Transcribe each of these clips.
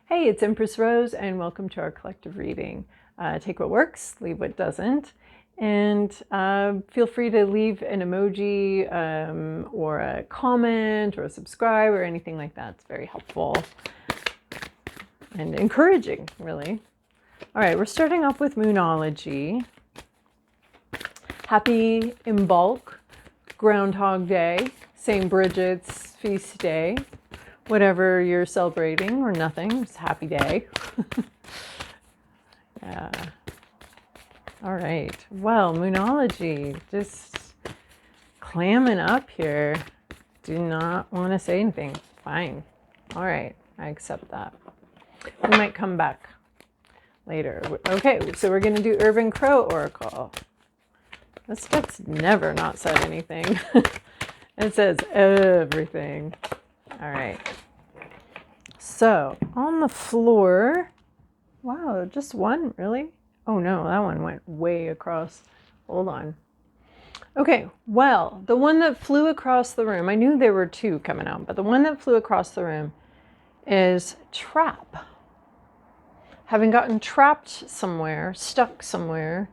Hey, it's Empress Rose, and welcome to our collective reading. Take what works, leave what doesn't, and feel free to leave an emoji or a comment or a subscribe or anything like that. It's very helpful and encouraging, really. All right, we're starting off with Moonology. Happy Imbolc, Groundhog Day, St. Bridget's Feast Day. Whatever you're celebrating or nothing, it's a happy day. Yeah. All right. Well, Moonology, just clamming up here. Do not want to say anything. Fine. All right. I accept that. We might come back later. Okay, so we're going to do Urban Crow Oracle. This deck's never not said anything. It says everything. All right. So on the floor, wow, just one, really? Oh no, that one went way across. Hold on. Okay, well, the one that flew across the room, I knew there were two coming out, but the one that flew across the room is trap. Having gotten trapped somewhere, stuck somewhere.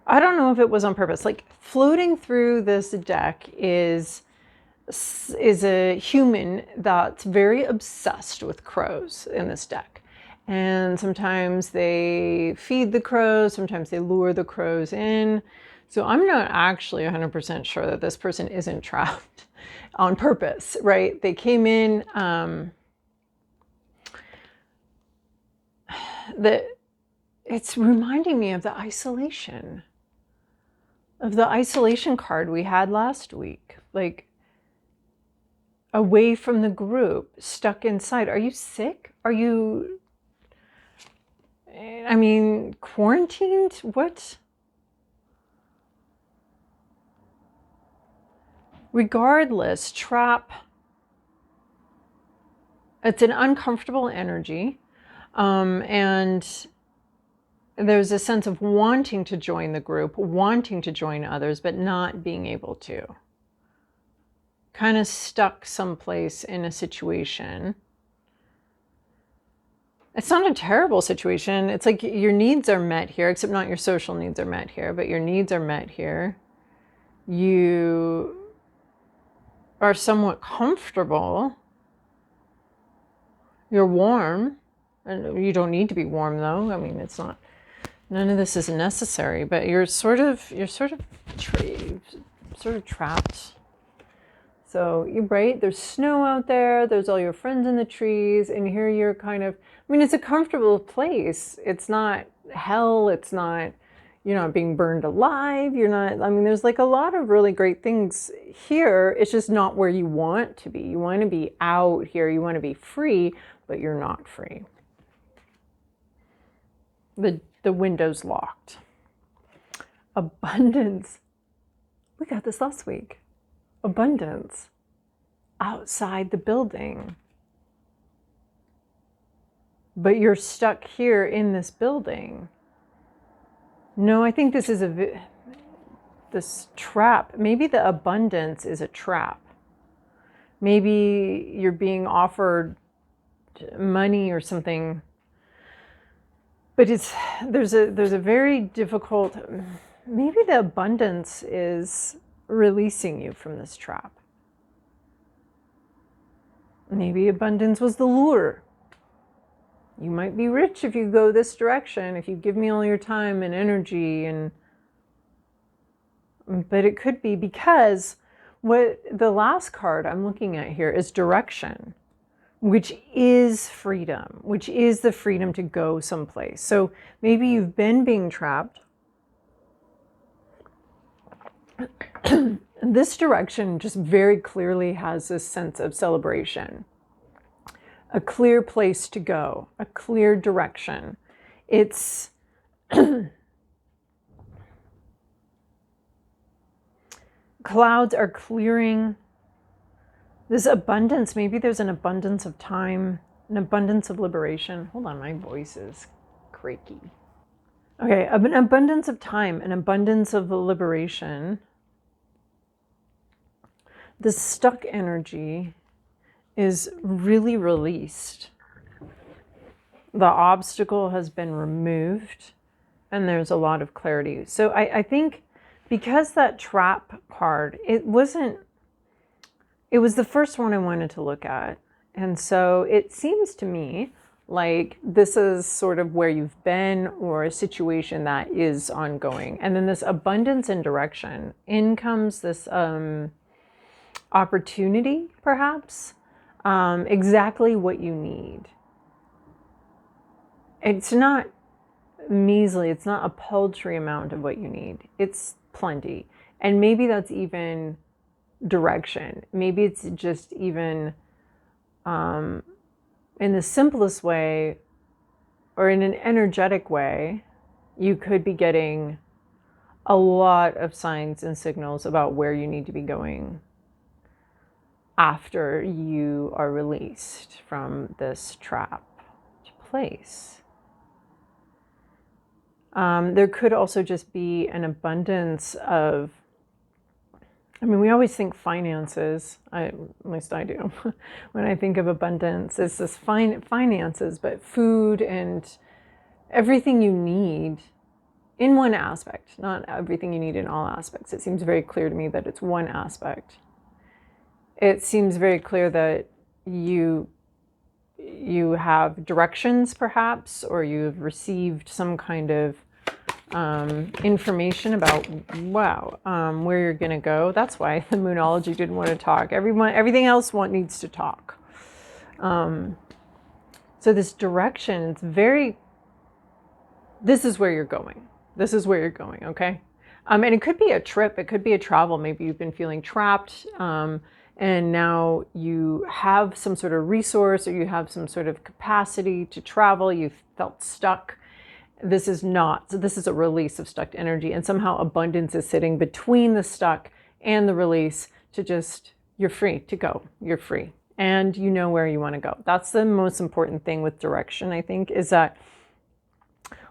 I don't know if it was on purpose. Like floating through this deck is a human that's very obsessed with crows in this deck. And sometimes they feed the crows, sometimes they lure the crows in. So I'm not actually 100% sure that this person isn't trapped on purpose, right? They came in, it's reminding me of the isolation card we had last week. Like, away from the group, stuck inside. Are you sick? Are you, quarantined? What? Regardless, trap, it's an uncomfortable energy. And there's a sense of wanting to join the group, wanting to join others, but not being able to. Kind of stuck someplace in a situation. It's not a terrible situation. It's like your needs are met here, except not your social needs are met here, but your needs are met here. You are somewhat comfortable. You're warm. And you don't need to be warm though. I mean, it's not, none of this is necessary, but you're sort of trapped. So you're right, there's snow out there, there's all your friends in the trees, and here you're kind of, it's a comfortable place. It's not hell, it's not, you're not being burned alive, you're not, there's like a lot of really great things here. It's just not where you want to be. You want to be out here, you want to be free, but you're not free. The window's locked. Abundance. We got this last week. Abundance outside the building, but you're stuck here in this building. No, I think this is this trap. Maybe the abundance is a trap. Maybe you're being offered money or something, but there's a very difficult. Maybe the abundance is releasing you from this trap. Maybe abundance was the lure. You might be rich if you go this direction, if you give me all your time and energy, but it could be because what the last card I'm looking at here is direction, which is freedom, which is the freedom to go someplace. So maybe you've been being trapped. This direction just very clearly has this sense of celebration, a clear place to go, a clear direction. It's clouds are clearing. This abundance, maybe there's an abundance of time, an abundance of liberation. Hold on, my voice is creaky. Okay, an abundance of time, an abundance of liberation. The stuck energy is really released. The obstacle has been removed and there's a lot of clarity. So I think because that trap card, it was the first one I wanted to look at. And so it seems to me like this is sort of where you've been or a situation that is ongoing. And then this abundance and direction. In comes this opportunity, perhaps, exactly what you need. It's not measly, it's not a paltry amount of what you need. It's plenty. And maybe that's even direction. Maybe it's just even in the simplest way or in an energetic way, you could be getting a lot of signs and signals about where you need to be going after you are released from this trap place. There could also just be an abundance of, I mean, we always think finances, at least I do, when I think of abundance. It's this finances, but food and everything you need in one aspect, not everything you need in all aspects. It seems very clear to me that it's one aspect. It seems very clear that you have directions, perhaps, or you've received some kind of information about, where you're going to go. That's why the Moonology didn't want to talk. Everything else needs to talk. So this direction, this is where you're going. This is where you're going, okay? And it could be a trip. It could be a travel. Maybe you've been feeling trapped, and now you have some sort of resource or you have some sort of capacity to travel. You felt stuck. This is not. So this is a release of stuck energy, and somehow abundance is sitting between the stuck and the release to just, you're free to go. You're free. And you know where you want to go. That's the most important thing with direction, I think, is that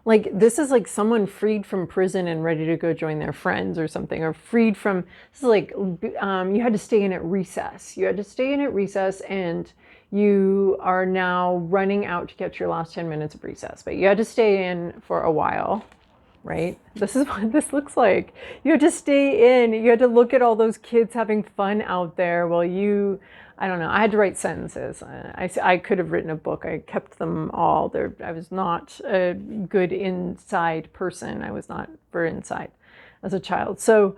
like this is like someone freed from prison and ready to go join their friends or something, or freed from, this is like you had to stay in at recess. You had to stay in at recess and you are now running out to get your last 10 minutes of recess, but you had to stay in for a while, right? This is what this looks like. You had to stay in. You had to look at all those kids having fun out there while you, I don't know, I had to write sentences. I could have written a book. I kept them all. I was not a good inside person. I was not very inside as a child. So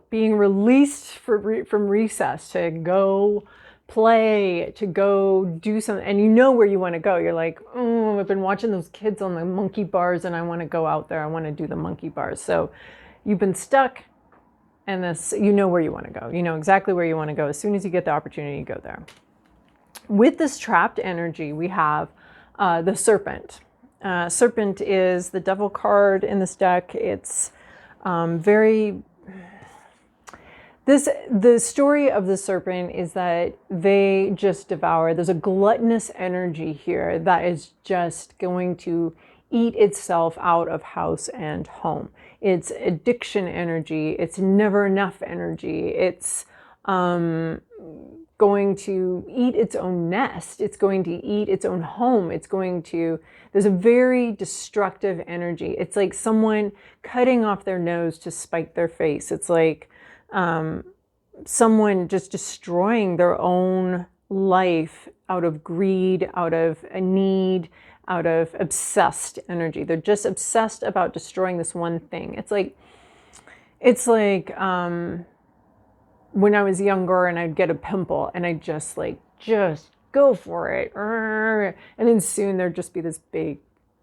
being released from recess to go play, to go do something, and you know where you want to go. You're like, I've been watching those kids on the monkey bars and I want to go out there. I want to do the monkey bars. So you've been stuck, and you know where you want to go. You know exactly where you want to go. As soon as you get the opportunity, you go there. With this trapped energy, we have the serpent. Serpent is the devil card in this deck. It's the story of the serpent is that they just devour. There's a gluttonous energy here that is just going to eat itself out of house and home. It's addiction energy. It's never enough energy. It's going to eat its own nest. It's going to eat its own home. There's a very destructive energy. It's like someone cutting off their nose to spite their face. It's like someone just destroying their own life out of greed, out of a need, out of obsessed energy. They're just obsessed about destroying this one thing. It's like when I was younger and I'd get a pimple and I'd just go for it. And then soon there'd just be this big,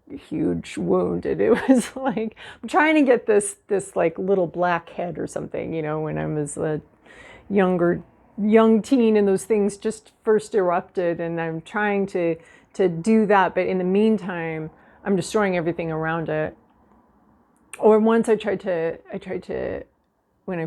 huge wound. And it was like, I'm trying to get this like little black head or something, when I was a young teen and those things just first erupted, and I'm trying to do that, but in the meantime I'm destroying everything around it. Or once I tried to when I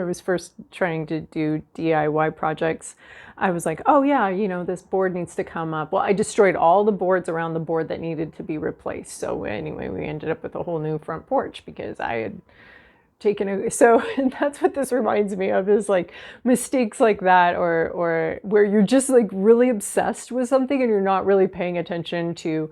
was first trying to do DIY projects, I was like, oh yeah, this board needs to come up. Well, I destroyed all the boards around the board that needed to be replaced. So anyway, we ended up with a whole new front porch because I had so that's what this reminds me of, is like mistakes like that, or where you're just like really obsessed with something and you're not really paying attention to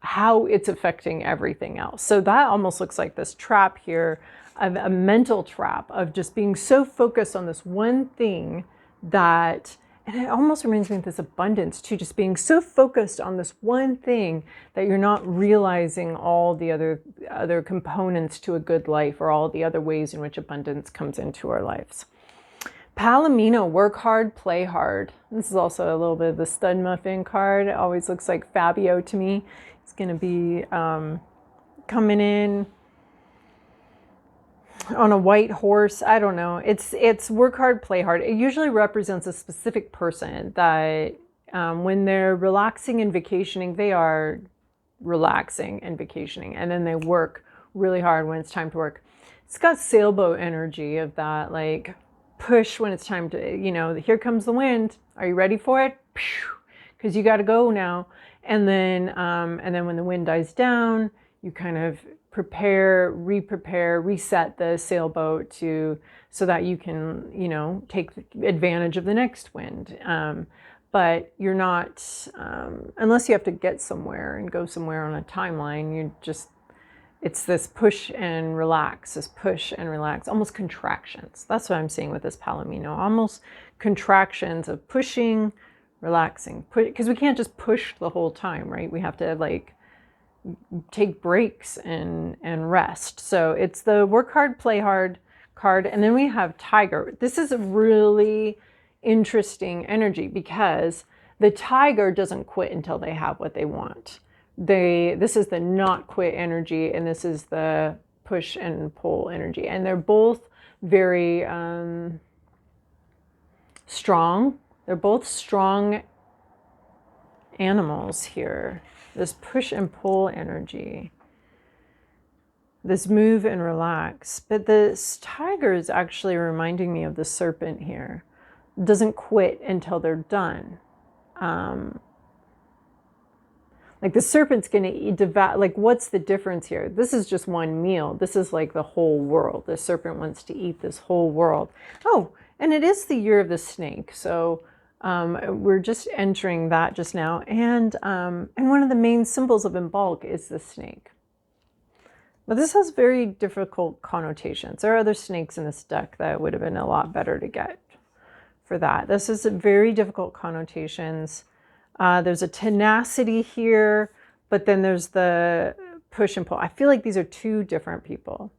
how it's affecting everything else. So that almost looks like this trap here, of a mental trap of just being so focused on this one thing that, and it almost reminds me of this abundance too, just being so focused on this one thing that you're not realizing all the other components to a good life, or all the other ways in which abundance comes into our lives. Palomino, work hard, play hard. This is also a little bit of the stud muffin card. It always looks like Fabio to me. He's going to be coming in on a white horse. I don't know. It's work hard, play hard. It usually represents a specific person that when they're relaxing and vacationing, they are relaxing and vacationing, and then they work really hard when it's time to work. It's got sailboat energy of that, like push when it's time to, here comes the wind. Are you ready for it? Because you got to go now. And then when the wind dies down, you kind of prepare, re-prepare, reset the sailboat so that you can, take advantage of the next wind. But you're not, unless you have to get somewhere and go somewhere on a timeline, it's this push and relax, almost contractions. That's what I'm seeing with this Palomino, almost contractions of pushing, relaxing, because we can't just push the whole time, right? We have to take breaks and rest. So it's the work hard, play hard card. And then we have Tiger. This is a really interesting energy, because the Tiger doesn't quit until they have what they want. This is the not quit energy, and this is the push and pull energy. And they're both very strong. They're both strong animals here. This push and pull energy, this move and relax. But this tiger is actually reminding me of the serpent here. It doesn't quit until they're done. Like the serpent's going to eat, like what's the difference here? This is just one meal. This is like the whole world. The serpent wants to eat this whole world. Oh, and it is the year of the snake. So we're just entering that just now. And one of the main symbols of Imbolc is the snake. But this has very difficult connotations. There are other snakes in this deck that would have been a lot better to get for that. This is very difficult connotations. There's a tenacity here, but then there's the push and pull. I feel like these are two different people.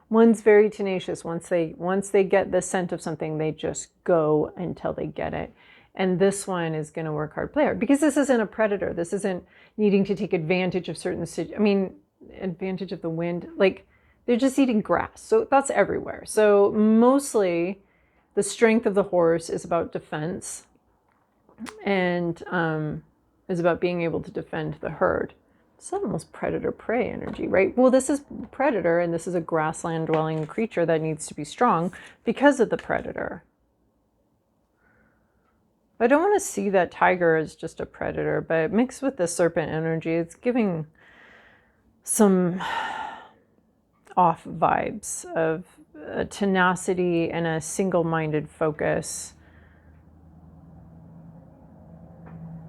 One's very tenacious. Once they get the scent of something, they just go until they get it. And this one is going to work hard, play hard, because this isn't a predator. This isn't needing to take advantage of advantage of the wind. Like, they're just eating grass. So that's everywhere. So mostly the strength of the horse is about defense and is about being able to defend the herd. It's almost predator-prey energy, right? Well, this is predator, and this is a grassland-dwelling creature that needs to be strong because of the predator. I don't want to see that tiger as just a predator, but mixed with the serpent energy, it's giving some off vibes of a tenacity and a single-minded focus.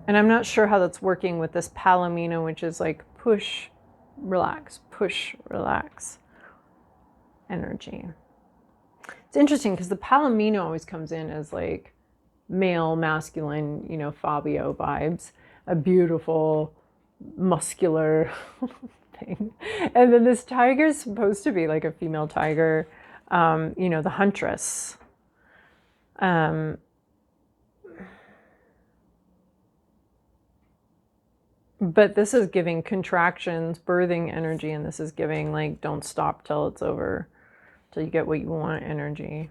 And I'm not sure how that's working with this Palomino, which is like push, relax energy. It's interesting because the Palomino always comes in as like male, masculine, Fabio vibes, a beautiful, muscular thing. And then this tiger is supposed to be like a female tiger, the huntress. But this is giving contractions, birthing energy, and this is giving like don't stop till it's over, till you get what you want energy.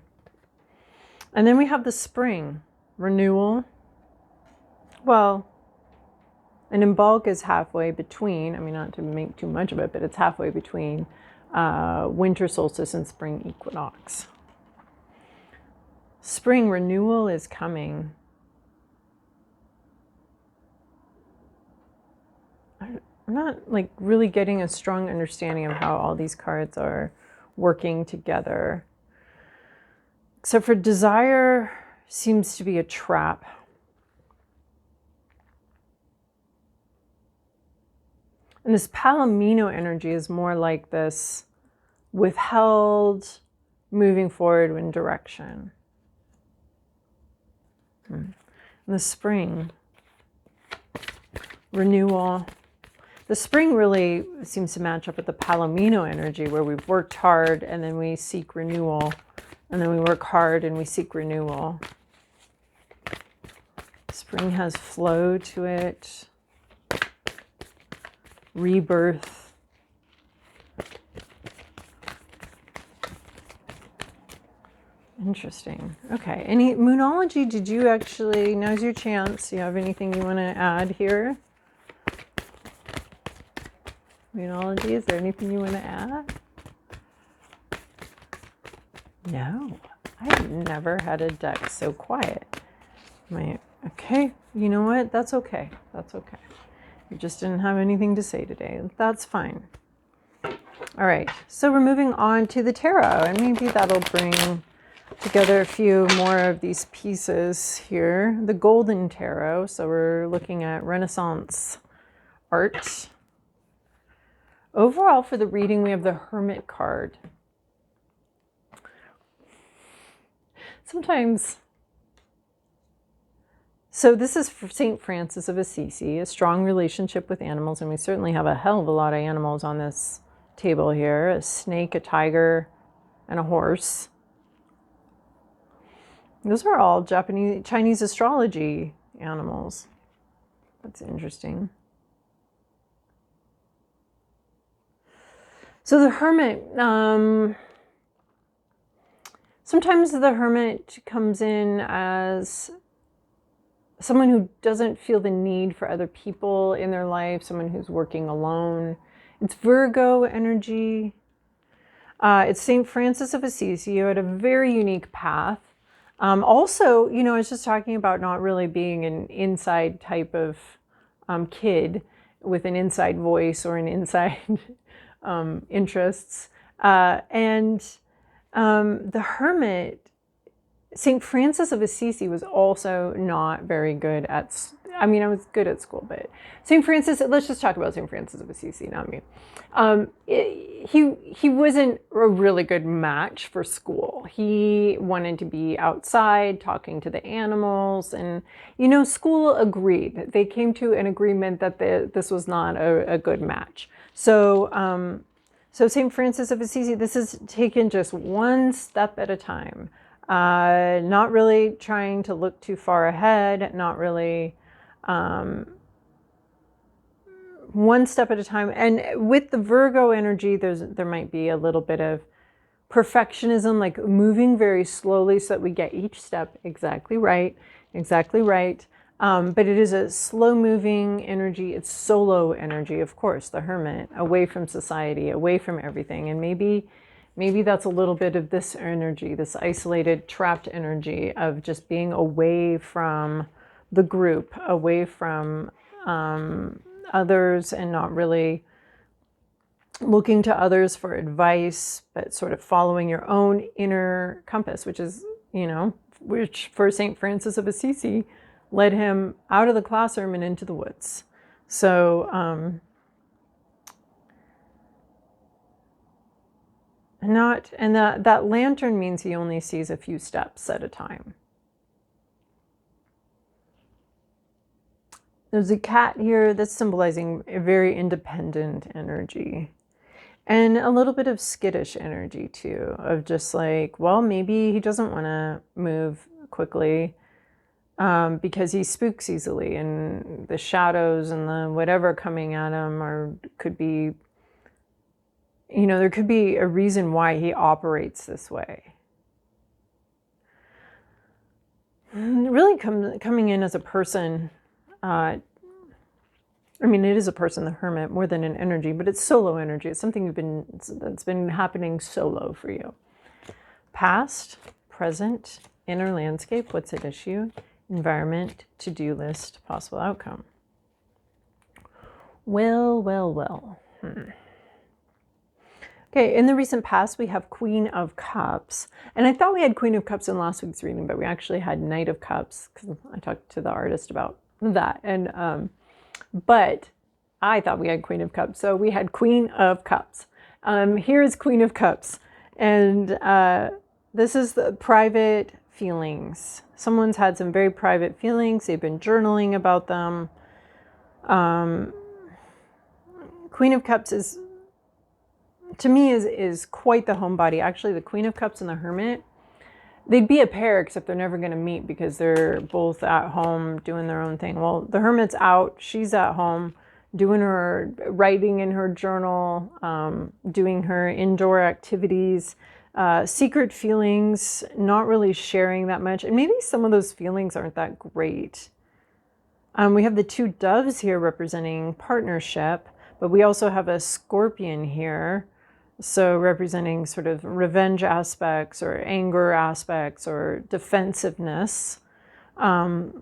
And then we have the spring, renewal. Well, an Imbolc is halfway between, not to make too much of it, but it's halfway between winter solstice and spring equinox. Spring renewal is coming. I'm not like really getting a strong understanding of how all these cards are working together. Except for desire seems to be a trap. And this Palomino energy is more like this withheld, moving forward in direction. And the spring, renewal. The spring really seems to match up with the Palomino energy, where we've worked hard and then we seek renewal. And then we work hard and we seek renewal. Spring has flow to it. Rebirth. Interesting. Okay. Any Moonology, did you actually, now's your chance. Do you have anything you want to add here? Moonology, is there anything you want to add? No. I've never had a deck so quiet. Okay. You know what? That's okay. That's okay. You just didn't have anything to say today. That's fine. All right. So we're moving on to the tarot, and maybe that'll bring together a few more of these pieces here. The Golden Tarot. So we're looking at Renaissance art. Overall, for the reading, we have the Hermit card. Sometimes, so this is for St. Francis of Assisi, a strong relationship with animals, and we certainly have a hell of a lot of animals on this table here. A snake, a tiger, and a horse. Those are all Chinese astrology animals. That's interesting. So the Hermit, sometimes the Hermit comes in as someone who doesn't feel the need for other people in their life, someone who's working alone. It's Virgo energy. It's St. Francis of Assisi, who had a very unique path. Also, I was just talking about not really being an inside type of kid with an inside voice or an inside interests. The Hermit, St. Francis of Assisi was also not very good at, I was good at school, but St. Francis, let's just talk about St. Francis of Assisi, not me. He wasn't a really good match for school. He wanted to be outside talking to the animals, and, school agreed. They came to an agreement that this was not a good match. So St. Francis of Assisi, this is taken just one step at a time. Not really trying to look too far ahead, not really one step at a time. And with the Virgo energy, there might be a little bit of perfectionism, like moving very slowly so that we get each step exactly right. But it is a slow moving energy. It's solo energy, of course, the Hermit, away from society, away from everything. And maybe that's a little bit of this energy, this isolated, trapped energy of just being away from the group, away from others, and not really looking to others for advice, but sort of following your own inner compass, which is, which for St. Francis of Assisi led him out of the classroom and into the woods. So, that lantern means he only sees a few steps at a time. There's a cat here that's symbolizing a very independent energy, and a little bit of skittish energy too, of just like, well, maybe he doesn't want to move quickly because he spooks easily, and the shadows and the whatever coming at him could be, there could be a reason why he operates this way. Really coming in as a person, it is a person, the Hermit, more than an energy, but it's solo energy. It's something that's been happening solo for you. Past, present, inner landscape, what's at issue, environment, to-do list, possible outcome. Well. Okay, in the recent past, we have Queen of Cups. And I thought we had Queen of Cups in last week's reading, but we actually had Knight of Cups, because I talked to the artist about that. But I thought we had Queen of Cups, so we had Queen of Cups. Here is Queen of Cups. And this is the private feelings. Someone's had some very private feelings. They've been journaling about them. Queen of Cups is, to me, is quite the homebody. Actually, the Queen of Cups and the Hermit, they'd be a pair, except they're never going to meet because they're both at home doing their own thing. Well, the Hermit's out. She's at home doing her writing in her journal, doing her indoor activities, secret feelings, not really sharing that much. And maybe some of those feelings aren't that great. We have the two doves here representing partnership, but we also have a scorpion here. So representing sort of revenge aspects or anger aspects or defensiveness. So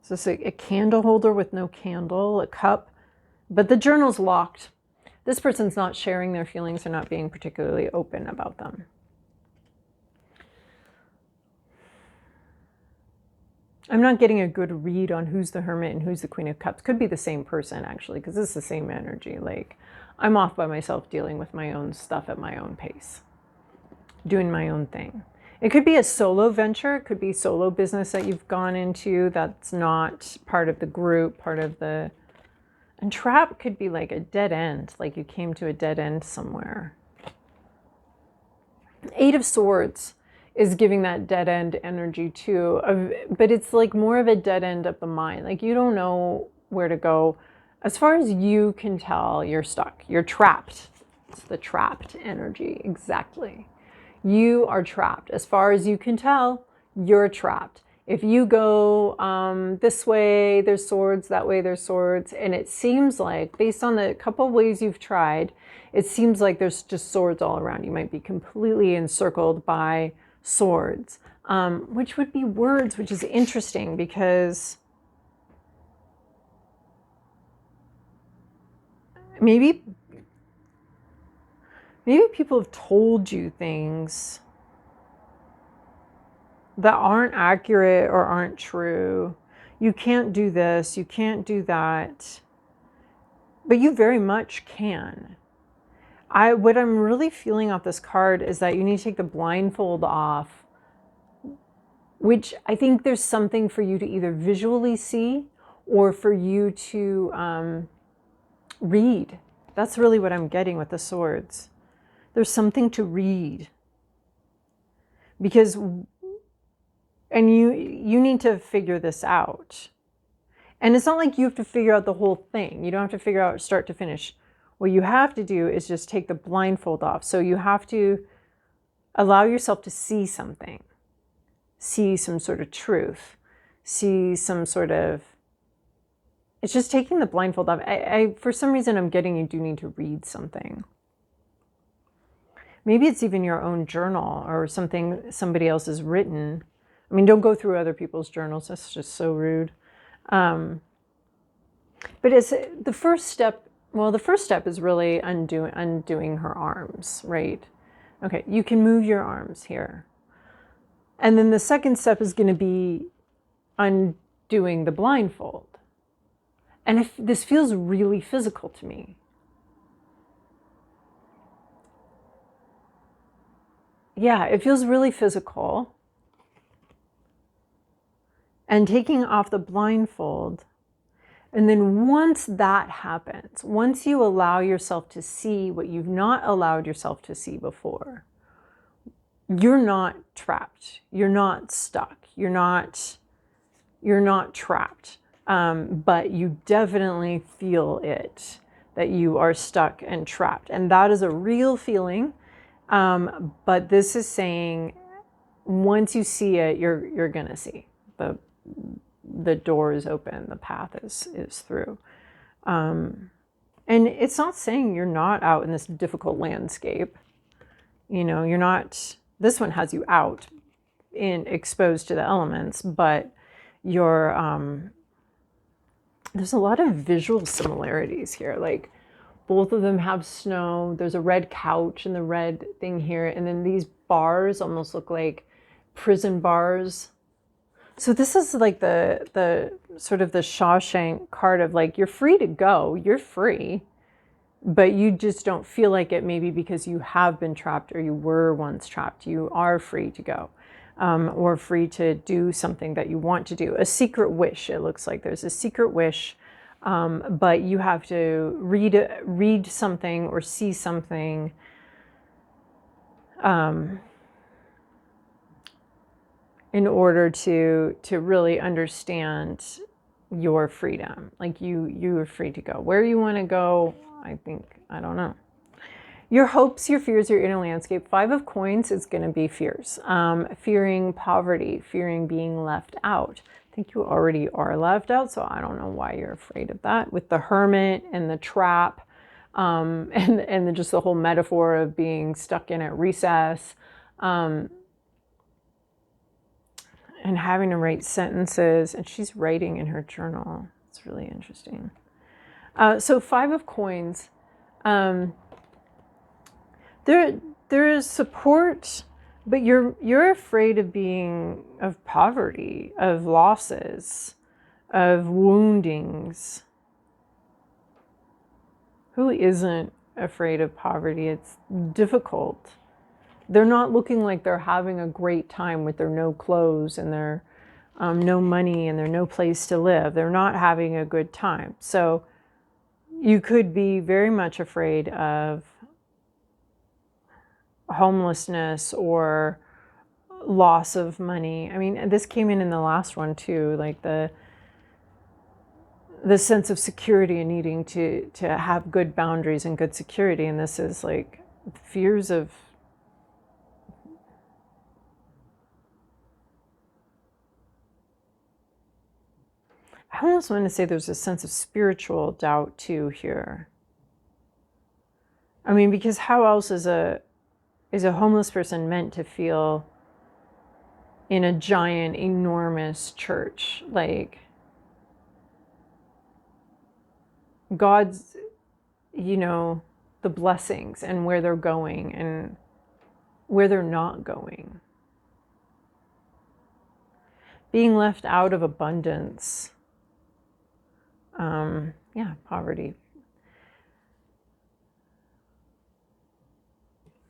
it's a candle holder with no candle, a cup, but the journal's locked. This person's not sharing their feelings or not being particularly open about them. I'm not getting a good read on who's the Hermit and who's the Queen of Cups. Could be the same person, actually, because this is the same energy. Like, I'm off by myself dealing with my own stuff at my own pace, doing my own thing. It could be a solo venture. It could be solo business that you've gone into that's not part of the group, part of the... And trap could be like a dead end, like you came to a dead end somewhere. Eight of Swords is giving that dead end energy too, but it's like more of a dead end of the mind. Like you don't know where to go. As far as you can tell, you're stuck. You're trapped. It's the trapped energy, exactly. You are trapped. As far as you can tell, you're trapped. If you go this way, there's swords, that way there's swords, and it seems like, based on the couple ways you've tried, it seems like there's just swords all around. You might be completely encircled by swords, which would be words, which is interesting because maybe people have told you things that aren't accurate or aren't true. You can't do this, you can't do that, but you very much can. What I'm really feeling off this card is that you need to take the blindfold off, which I think there's something for you to either visually see or for you to read. That's really what I'm getting with the swords. There's something to read. Because, and you need to figure this out. And it's not like you have to figure out the whole thing. You don't have to figure out start to finish. What you have to do is just take the blindfold off. So you have to allow yourself to see something, see some sort of truth, see some sort of, it's just taking the blindfold off. For some reason, I'm getting you do need to read something. Maybe it's even your own journal or something somebody else has written. I mean, don't go through other people's journals. That's just so rude. But it's the first step. Well, the first step is really undoing her arms, right? Okay, you can move your arms here. And then the second step is going to be undoing the blindfold. And if this feels really physical to me. Yeah, it feels really physical. And taking off the blindfold. And then once that happens, once you allow yourself to see what you've not allowed yourself to see before, you're not trapped. You're not stuck. You're not trapped. But you definitely feel it, that you are stuck and trapped. And that is a real feeling. But this is saying, once you see it, you're going to see the door is open, the path is through. And it's not saying you're not out in this difficult landscape. You know, you're not, this one has you out, exposed to the elements, but you're there's a lot of visual similarities here. Like both of them have snow. There's a red couch and the red thing here, and then these bars almost look like prison bars. So this is like the sort of the Shawshank card of like, you're free to go, you're free, but you just don't feel like it, maybe because you have been trapped or you were once trapped. You are free to go, or free to do something that you want to do. A secret wish, it looks like there's a secret wish, but you have to read something or see something in order to really understand your freedom. Like you are free to go where you want to go. I don't know. Your hopes, your fears, your inner landscape. 5 of coins is going to be fears. Fearing poverty, fearing being left out. I think you already are left out, so I don't know why you're afraid of that. With the hermit and the trap, and just the whole metaphor of being stuck in at recess, and having to write sentences, and she's writing in her journal. It's really interesting. So 5 of coins. There is support, but you're afraid of poverty, of losses, of woundings. Who isn't afraid of poverty? It's difficult. They're not looking like they're having a great time with their no clothes and their no money and their no place to live. They're not having a good time. So you could be very much afraid of homelessness or loss of money. I mean, this came in the last one too, like the sense of security and needing to have good boundaries and good security. And this is like fears of I almost want to say there's a sense of spiritual doubt too here. I mean, because how else is a homeless person meant to feel in a giant, enormous church? Like God's, the blessings and where they're going and where they're not going. Being left out of abundance. Poverty.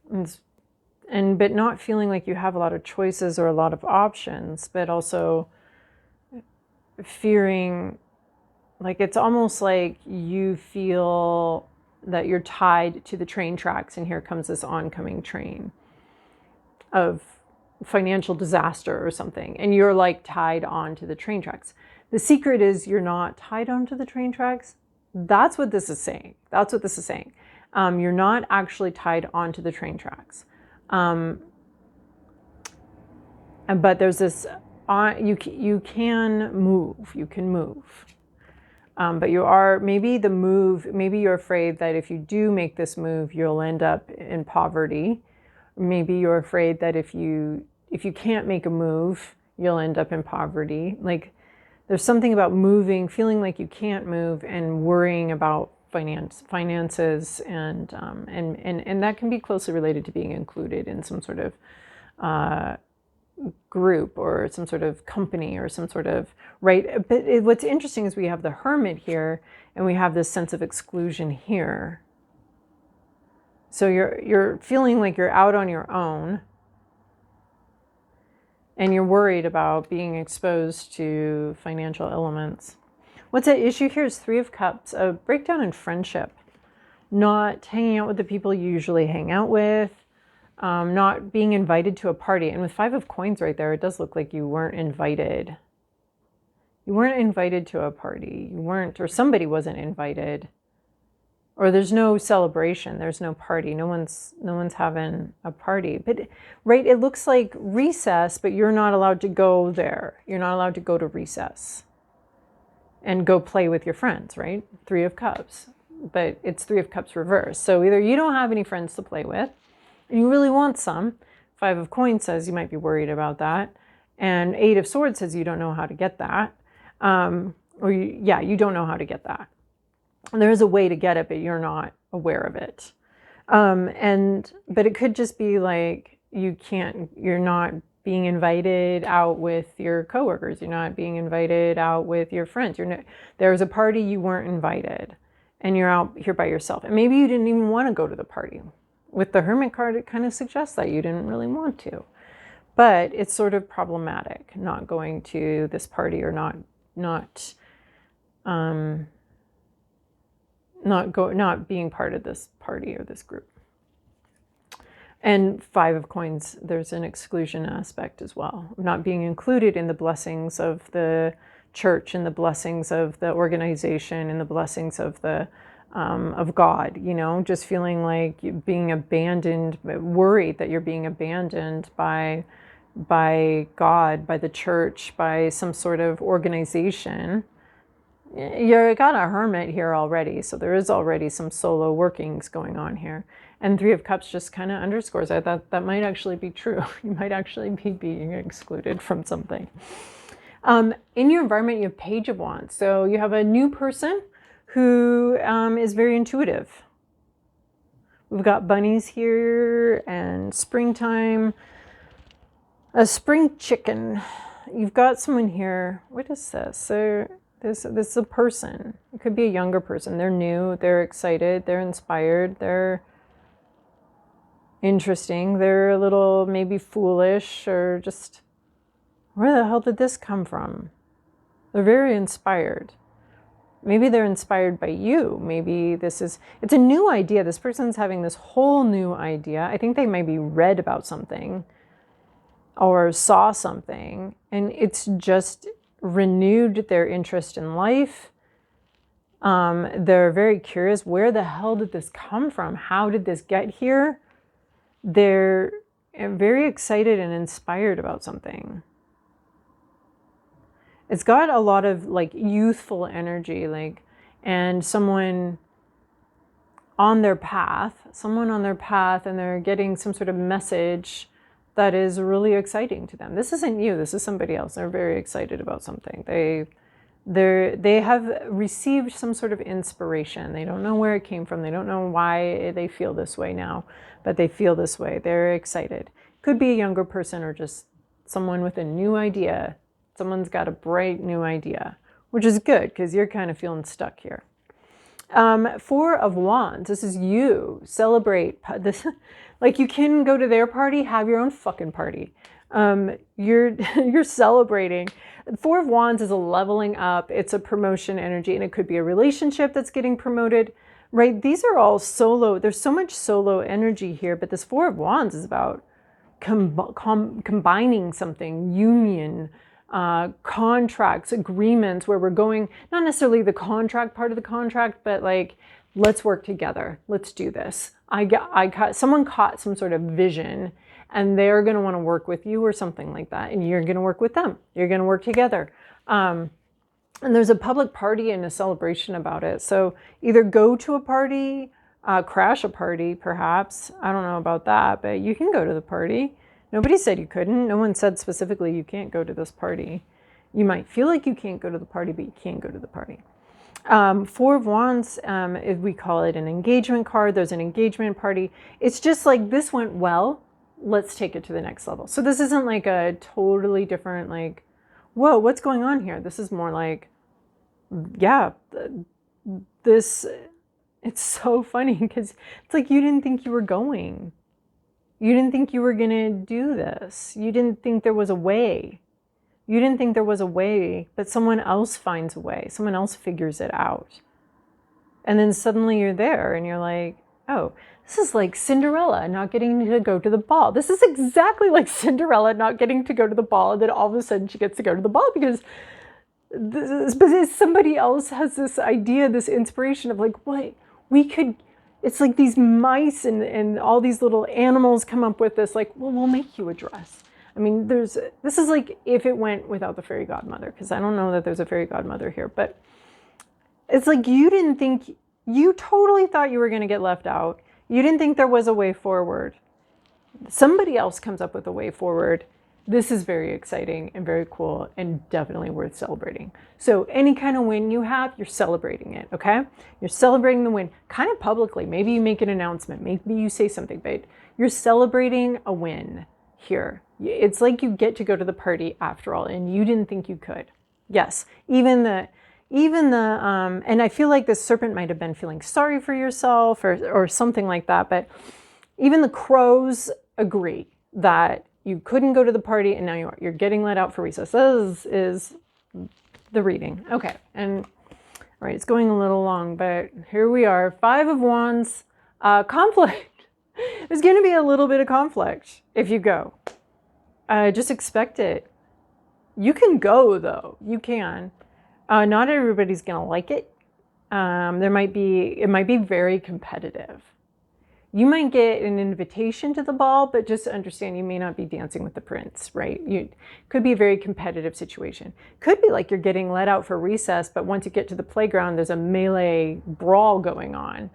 But not feeling like you have a lot of choices or a lot of options, but also fearing like it's almost like you feel that you're tied to the train tracks, and here comes this oncoming train of financial disaster or something, and you're like tied onto the train tracks. The secret is you're not tied onto the train tracks. That's what this is saying. You're not actually tied onto the train tracks. But there's this, you can move. But you are, maybe you're afraid that if you do make this move, you'll end up in poverty. Maybe you're afraid that if you can't make a move, you'll end up in poverty. Like there's something about moving, feeling like you can't move, and worrying about finances, and that can be closely related to being included in some sort of group or some sort of company or some sort of, right? But what's interesting is we have the hermit here, and we have this sense of exclusion here. So you're feeling like you're out on your own, and you're worried about being exposed to financial elements. What's at issue here is 3 of Cups, a breakdown in friendship, not hanging out with the people you usually hang out with, not being invited to a party. And with 5 of Coins right there, it does look like you weren't invited. You weren't invited to a party. Or somebody wasn't invited. Or there's no celebration, there's no party, no one's having a party. But right, it looks like recess, but you're not allowed to go there. You're not allowed to go to recess and go play with your friends, right? 3 of Cups, but it's 3 of Cups reversed. So either you don't have any friends to play with, and you really want some, Five of Coins says you might be worried about that. And Eight of Swords says you don't know how to get that. You don't know how to get that. And there is a way to get it, but you're not aware of it. But it could just be like you're not being invited out with your coworkers. You're not being invited out with your friends. There's a party you weren't invited, and you're out here by yourself. And maybe you didn't even want to go to the party. With the Hermit card, it kind of suggests that you didn't really want to. But it's sort of problematic not going to this party or not being part of this party or this group. And Five of Coins, there's an exclusion aspect as well, not being included in the blessings of the church and the blessings of the organization and the blessings of the of God, just feeling like you're being abandoned, worried that you're being abandoned by God, by the church, by some sort of organization. You got a Hermit here already, so there is already some solo workings going on here. And Three of Cups just kind of underscores that might actually be true. You might actually be being excluded from something. In your environment, you have Page of Wands. So you have a new person who is very intuitive. We've got bunnies here and springtime. A spring chicken. You've got someone here. What is this? So this is a person. It could be a younger person. They're new. They're excited. They're inspired. They're interesting. They're a little maybe foolish or just, where the hell did this come from? They're very inspired. Maybe they're inspired by you. Maybe it's a new idea. This person's having this whole new idea. I think they maybe read about something or saw something, and it's just renewed their interest in life. They're very curious. Where the hell did this come from? How did this get here? They're very excited and inspired about something. It's got a lot of like youthful energy, and someone on their path, and they're getting some sort of message that is really exciting to them. This isn't you, this is somebody else. They're very excited about something. They have received some sort of inspiration. They don't know where it came from. They don't know why they feel this way now, but they feel this way. They're excited. Could be a younger person or just someone with a new idea. Someone's got a bright new idea, which is good because you're kind of feeling stuck here. Four of Wands, this is you. Celebrate this. Like, you can go to their party, have your own fucking party. You're celebrating. Four of Wands is a leveling up. It's a promotion energy, and it could be a relationship that's getting promoted, right? These are all solo. There's so much solo energy here, but this Four of Wands is about combining something, union, contracts, agreements, where we're going, not necessarily the contract part of the contract, but like, let's work together. Let's do this. Someone caught some sort of vision, and they're going to want to work with you or something like that. And you're going to work with them. You're going to work together. And there's a public party and a celebration about it. So either go to a party, crash a party, perhaps. I don't know about that, but you can go to the party. Nobody said you couldn't. No one said specifically you can't go to this party. You might feel like you can't go to the party, but you can go to the party. Four of Wands, we call it an engagement card. There's an engagement party. It's just like, this went well. Let's take it to the next level. So this isn't like a totally different, like, whoa, what's going on here? This is more like, yeah, it's so funny because it's like, you didn't think you were going. You didn't think you were going to do this. You didn't think there was a way. You didn't think there was a way, but someone else finds a way. Someone else figures it out. And then suddenly you're there and you're like, oh, this is like Cinderella not getting to go to the ball. This is exactly like Cinderella not getting to go to the ball. And then all of a sudden she gets to go to the ball because somebody else has this idea, this inspiration of like, what we could, it's like these mice and all these little animals come up with this, like, well, we'll make you a dress. I mean, this is like if it went without the fairy godmother, because I don't know that there's a fairy godmother here, but it's like, you totally thought you were going to get left out. You didn't think there was a way forward. somebody else comes up with a way forward. This is very exciting and very cool and definitely worth celebrating. So any kind of win you have, you're celebrating it, okay? You're celebrating the win kind of publicly. Maybe you make an announcement. Maybe you say something, but you're celebrating a win here. It's like you get to go to the party after all, and you didn't think you could. Yes, even the, and I feel like the serpent might have been feeling sorry for yourself or something like that, but even the crows agree that you couldn't go to the party and now you are. You're getting let out for recess. This is the reading. Okay, and all right, it's going a little long, but here we are. 5 of Wands, conflict. There's going to be a little bit of conflict if you go. Just expect it. You can go though. You can. Not everybody's going to like it. It might be very competitive. You might get an invitation to the ball, but just understand you may not be dancing with the prince, right? You could be a very competitive situation. Could be like you're getting let out for recess, but once you get to the playground, there's a melee brawl going on.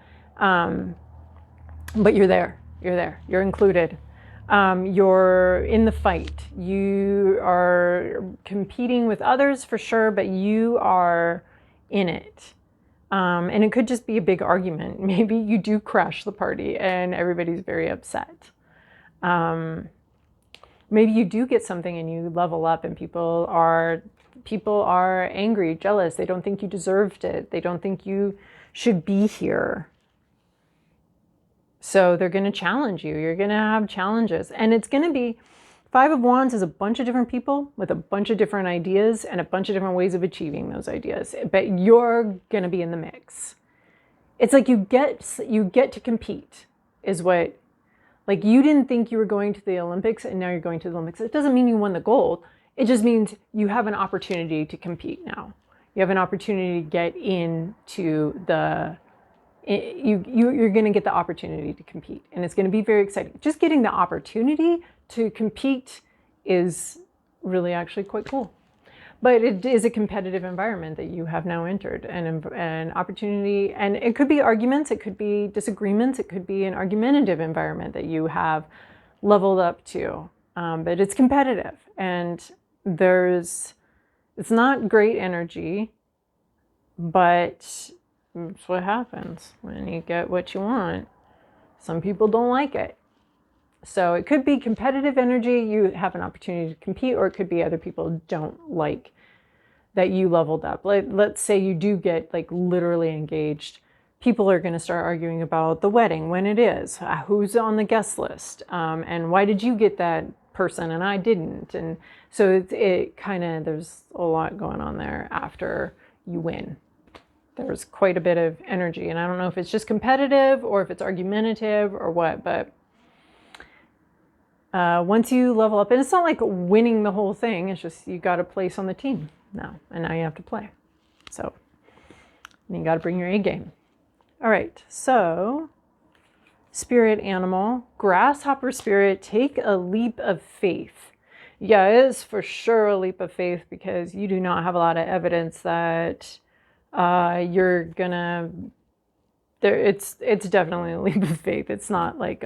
But you're there. You're included. You're in the fight. You are competing with others for sure, but you are in it. And it could just be a big argument. Maybe you do crash the party and everybody's very upset. Maybe you do get something and you level up and people are angry, jealous. They don't think you deserved it. They don't think you should be here. So they're going to challenge you. You're going to have challenges. And it's going to be, 5 of Wands is a bunch of different people with a bunch of different ideas and a bunch of different ways of achieving those ideas. But you're going to be in the mix. It's like you get to compete is what, like you didn't think you were going to the Olympics and now you're going to the Olympics. It doesn't mean you won the gold. It just means you have an opportunity to compete now. You have an opportunity to get into the, you're going to get the opportunity to compete, and it's going to be very exciting. Just getting the opportunity to compete is really actually quite cool. But it is a competitive environment that you have now entered, and an opportunity, and it could be arguments, it could be disagreements, it could be an argumentative environment that you have leveled up to. But it's competitive, and it's not great energy, but that's what happens when you get what you want. Some people don't like it. So it could be competitive energy, you have an opportunity to compete, or it could be other people don't like that you leveled up. Let's say you do get like literally engaged. People are going to start arguing about the wedding, when it is, who's on the guest list, and why did you get that person and I didn't. And so it kind of, there's a lot going on there after you win. There's quite a bit of energy, and I don't know if it's just competitive or if it's argumentative or what, but once you level up, and it's not like winning the whole thing, it's just you got a place on the team now, and now you have to play. So you got to bring your A game. All right, so spirit animal, grasshopper spirit, take a leap of faith. Yeah, it is for sure a leap of faith because you do not have a lot of evidence that you're gonna, it's definitely a leap of faith. It's not like,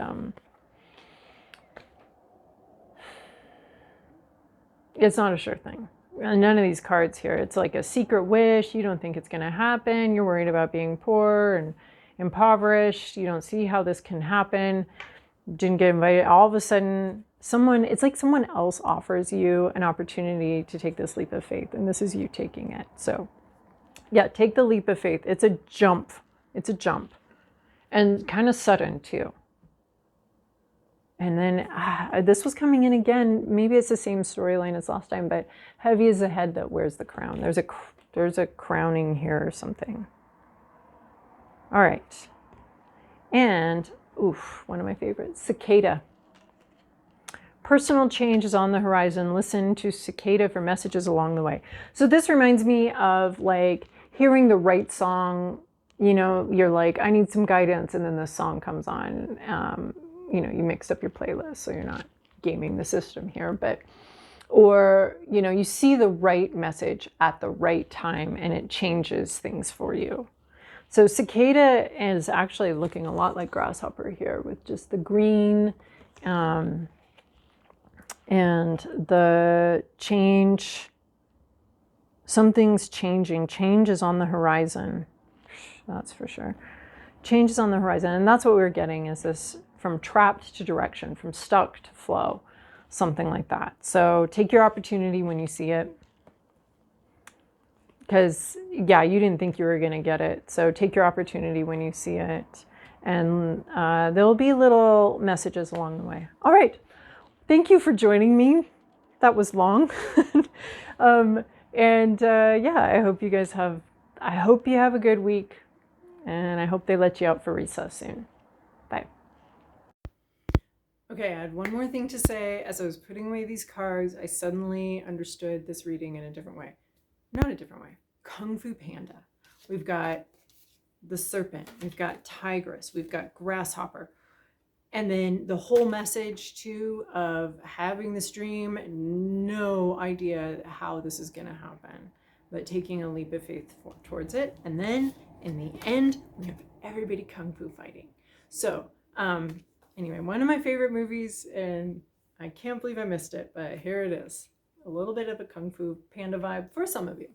it's not a sure thing. None of these cards here. It's like a secret wish. You don't think it's going to happen. You're worried about being poor and impoverished. You don't see how this can happen. Didn't get invited. All of a sudden, it's like someone else offers you an opportunity to take this leap of faith, and this is you taking it. So yeah, take the leap of faith. It's a jump. It's a jump. And kind of sudden too. And then this was coming in again. Maybe it's the same storyline as last time, but heavy is the head that wears the crown. There's a crowning here or something. All right. And, one of my favorites, cicada. Personal change is on the horizon. Listen to cicada for messages along the way. So this reminds me of like hearing the right song. You know, you're like, I need some guidance, and then the song comes on. You know, you mixed up your playlist, so you're not gaming the system here, but, or, you know, you see the right message at the right time and it changes things for you. So cicada is actually looking a lot like grasshopper here with just the green And the change, something's changing. Change is on the horizon. That's for sure. Change is on the horizon. And that's what we're getting, is this from trapped to direction, from stuck to flow, something like that. So take your opportunity when you see it. Because, yeah, you didn't think you were going to get it. So take your opportunity when you see it. And there'll be little messages along the way. All right. Thank you for joining me. That was long. Yeah, I hope you guys have, I hope you have a good week. And I hope they let you out for recess soon. Bye. Okay, I had one more thing to say. As I was putting away these cards, I suddenly understood this reading in a different way. Not a different way. Kung Fu Panda. We've got the serpent. We've got tigress. We've got grasshopper. And then the whole message too of having this dream, no idea how this is going to happen, but taking a leap of faith towards it. And then in the end, we have everybody kung fu fighting. So anyway, one of my favorite movies, and I can't believe I missed it, but here it is. A little bit of a Kung Fu Panda vibe for some of you.